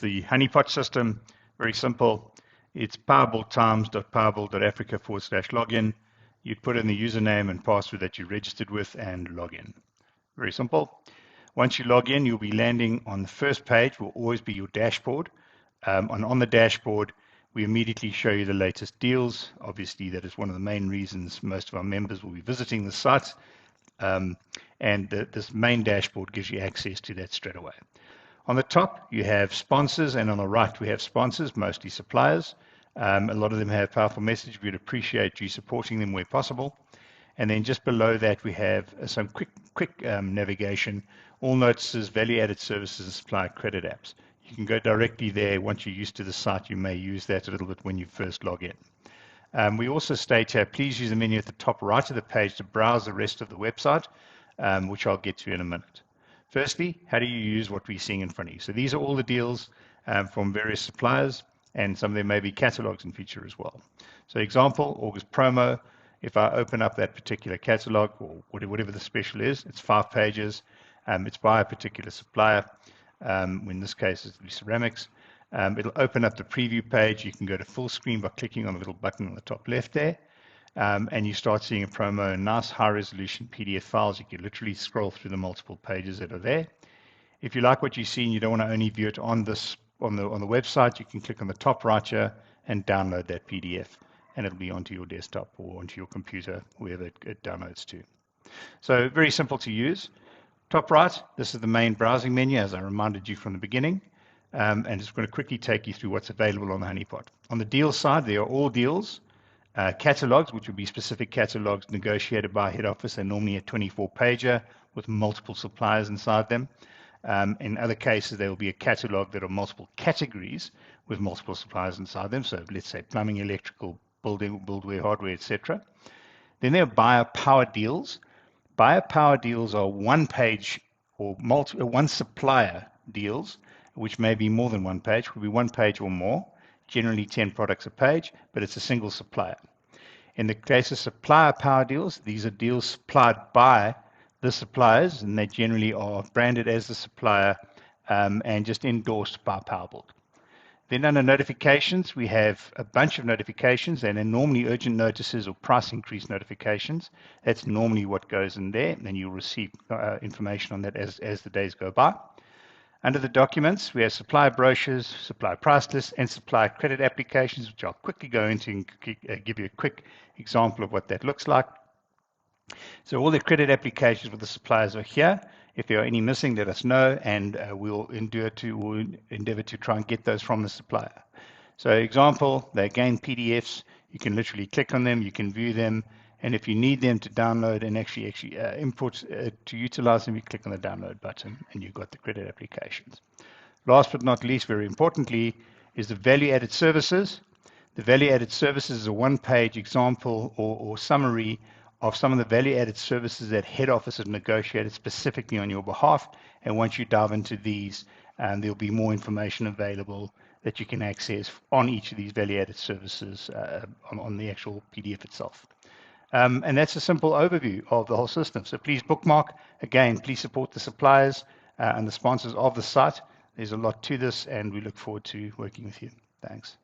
The Honeypot system, very simple. It's powerballtimes.powerball.africa/login. You'd put in the username and password that you registered with and log in. Very simple. Once you log in, you'll be landing on the first page, will always be your dashboard. And on the dashboard, we immediately show you the latest deals. Obviously, that is one of the main reasons most of our members will be visiting the site. This main dashboard gives you access to that straight away. On the top, you have sponsors, and on the right, we have sponsors, mostly suppliers. A lot of them have powerful message. We'd appreciate you supporting them where possible. And then just below that, we have some quick navigation, all notices, value-added services, and supplier credit apps. You can go directly there. Once you're used to the site, you may use that a little bit when you first log in. We also state here, please use the menu at the top right of the page to browse the rest of the website, which I'll get to in a minute. Firstly, how do you use what we're seeing in front of you? So these are all the deals from various suppliers, and some of them may be catalogs in feature as well. So example, August promo, if I open up that particular catalog, or whatever the special is, it's 5 pages. It's by a particular supplier. In this case, it's the ceramics. It'll open up the preview page. You can go to full screen by clicking on the little button on the top left there. And you start seeing a promo in nice high-resolution PDF files. You can literally scroll through the multiple pages that are there. If you like what you see and you don't want to only view it on the website, you can click on the top right here and download that PDF, and it'll be onto your desktop or onto your computer, wherever it downloads to. So very simple to use. Top right, this is the main browsing menu, as I reminded you from the beginning, and it's going to quickly take you through what's available on the Honeypot. On the deal side, there are all deals. Catalogs, which would be specific catalogs negotiated by head office, are normally a 24-pager with multiple suppliers inside them. In other cases, there will be a catalog that are multiple categories with multiple suppliers inside them. So let's say plumbing, electrical, buildware, hardware, etc. Then there are buyer power deals. Buyer power deals are one-page or one supplier deals, which may be more than one page, could be one page or more. Generally 10 products a page, but it's a single supplier. In the case of supplier power deals, these are deals supplied by the suppliers, and they generally are branded as the supplier and just endorsed by Powerball. Then under notifications, we have a bunch of notifications, and they're normally urgent notices or price increase notifications. That's normally what goes in there, and you'll receive information on that as the days go by. Under the documents, we have supplier brochures, supplier price lists, and supplier credit applications, which I'll quickly go into and give you a quick example of what that looks like. So all the credit applications for the suppliers are here. If there are any missing, let us know, and we'll endeavor to try and get those from the supplier. So example, they're again PDFs. You can literally click on them, you can view them, and if you need them to download and actually import to utilize them, you click on the download button and you've got the credit applications. Last but not least, very importantly, is the value-added services. The value-added services is a one-page example or summary of some of the value-added services that head office has negotiated specifically on your behalf. And once you dive into these, there'll be more information available that you can access on each of these value-added services on the actual PDF itself. And that's a simple overview of the whole system. So please bookmark. Again, please support the suppliers and the sponsors of the site. There's a lot to this, and we look forward to working with you. Thanks.